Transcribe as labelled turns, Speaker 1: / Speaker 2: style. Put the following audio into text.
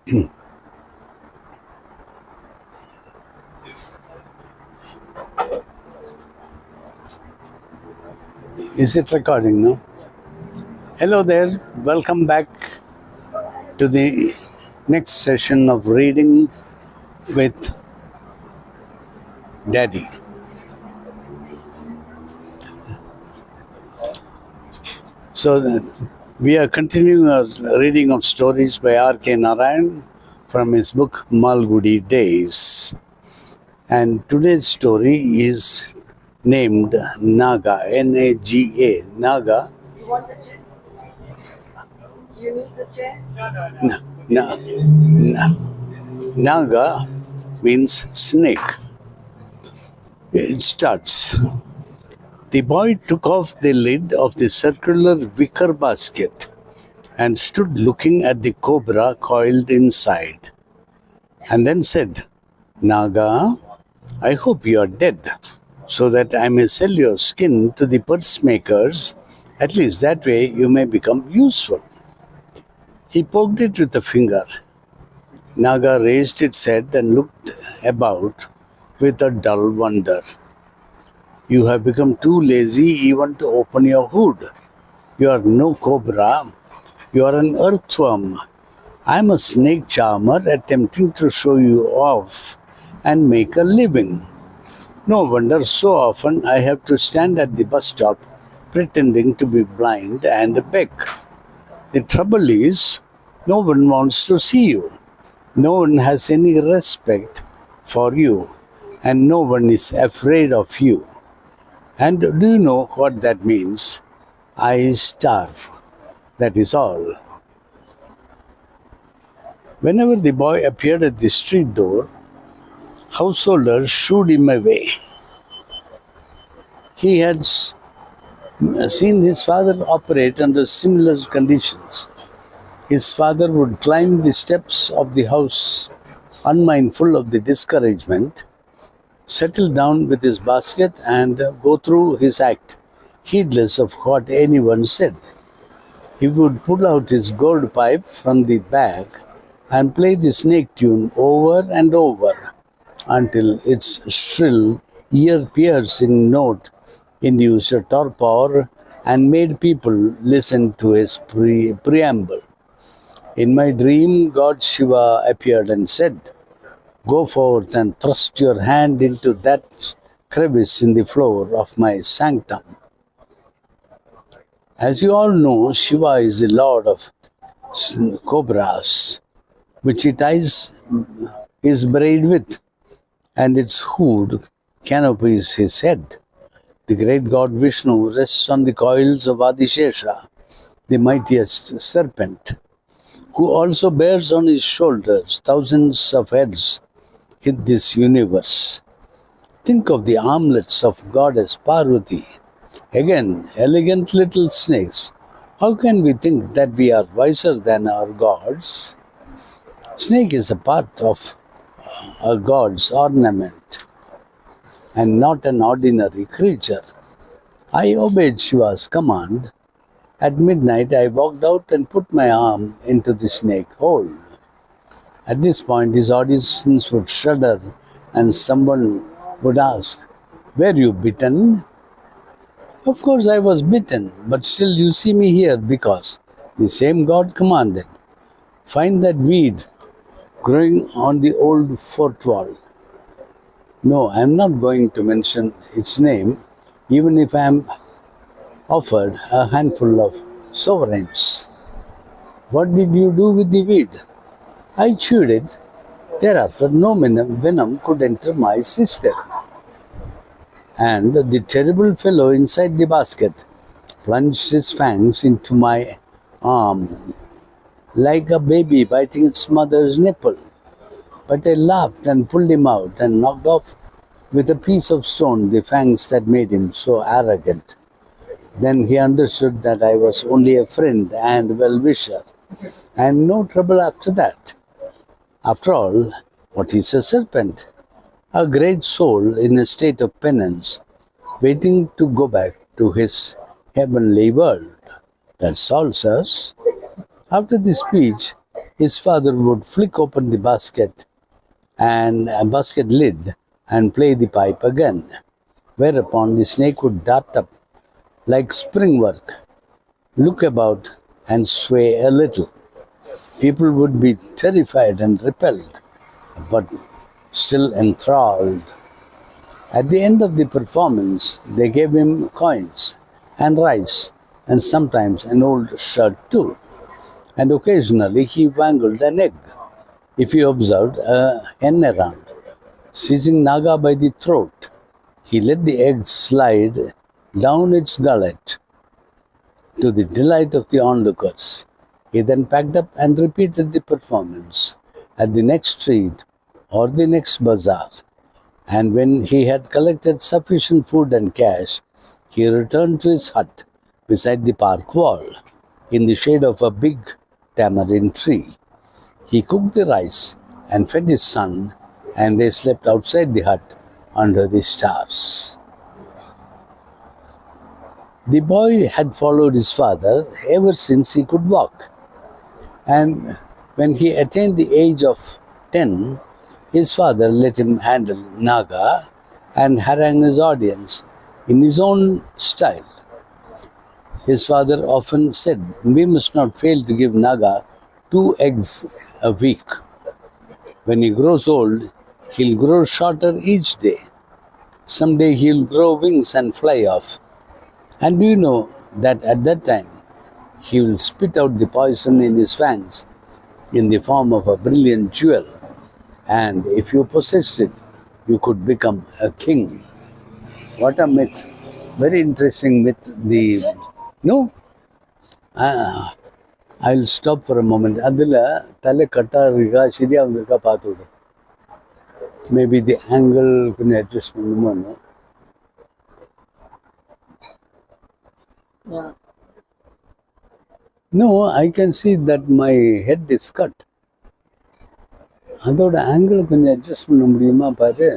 Speaker 1: Is it recording now? Hello there. Welcome back to the next session of reading with Daddy. We are continuing our reading of stories by R.K. Narayan from his book Malgudi Days. And today's story is named Naga, N-A-G-A, Naga.
Speaker 2: You want the chair? You need the chair?
Speaker 1: Naga means snake. It starts. The boy took off the lid of the circular wicker basket and stood looking at the cobra coiled inside, and then said, Naga, I hope you are dead, so that I may sell your skin to the purse makers. At least that way you may become useful. He poked it with a finger. Naga raised its head and looked about with a dull wonder. You have become too lazy even to open your hood. You are no cobra. You are an earthworm. I am a snake charmer attempting to show you off and make a living. No wonder so often I have to stand at the bus stop pretending to be blind and beg. The trouble is, no one wants to see you. No one has any respect for you, and no one is afraid of you. And do you know what that means? I starve. That is all. Whenever the boy appeared at the street door, householders shooed him away. He had seen his father operate under similar conditions. His father would climb the steps of the house, unmindful of the discouragement, settle down with his basket and go through his act, heedless of what anyone said. He would pull out his gourd pipe from the bag and play the snake tune over and over until its shrill, ear-piercing note induced a torpor and made people listen to his preamble. In my dream, God Shiva appeared and said, Go forth and thrust your hand into that crevice in the floor of my sanctum. As you all know, Shiva is the lord of cobras, which he ties his braid with, and its hood canopies his head. The great god Vishnu rests on the coils of Adishesha, the mightiest serpent, who also bears on his shoulders thousands of heads in this universe. Think of the armlets of goddess Parvati. Again, elegant little snakes. How can we think that we are wiser than our gods? Snake is a part of a god's ornament and not an ordinary creature. I obeyed Shiva's command. At midnight, I walked out and put my arm into the snake hole. At this point, his audience would shudder and someone would ask, Were you bitten? Of course I was bitten, but still you see me here because the same God commanded. Find that weed growing on the old fort wall. No, I am not going to mention its name, even if I am offered a handful of sovereigns. What did you do with the weed? I chewed it. Thereafter, no venom could enter my system. And the terrible fellow inside the basket plunged his fangs into my arm like a baby biting its mother's nipple. But I laughed and pulled him out and knocked off with a piece of stone the fangs that made him so arrogant. Then he understood that I was only a friend and well-wisher, and no trouble after that. After all, what is a serpent? A great soul in a state of penance, waiting to go back to his heavenly world. That's all, sirs. After this speech, his father would flick open the basket and a basket lid and play the pipe again, whereupon the snake would dart up like spring work, look about and sway a little. People would be terrified and repelled, but still enthralled. At the end of the performance, they gave him coins and rice and sometimes an old shirt too. And occasionally he wangled an egg. If you observed a hen around, seizing Naga by the throat, he let the egg slide down its gullet to the delight of the onlookers. He then packed up and repeated the performance at the next street or the next bazaar. And when he had collected sufficient food and cash, he returned to his hut beside the park wall in the shade of a big tamarind tree. He cooked the rice and fed his son, and they slept outside the hut under the stars. The boy had followed his father ever since he could walk, and when he attained the age of 10, his father let him handle Naga and harangue his audience in his own style. His father often said, "We must not fail to give Naga 2 eggs a week. When he grows old, he'll grow shorter each day. Someday he'll grow wings and fly off. And do you know that at that time, he will spit out the poison in his fangs in the form of a brilliant jewel. And if you possessed it, you could become a king." What a myth. Very interesting myth. No? I'll stop for a moment. Adila tale katta riga shiriya undirka paathudu. Maybe the angle can adjust pannumo.
Speaker 2: Yeah.
Speaker 1: No, I can see that my head is cut. அதோட angle கொஞ்சம் adjust பண்ண முடியுமா பாரு.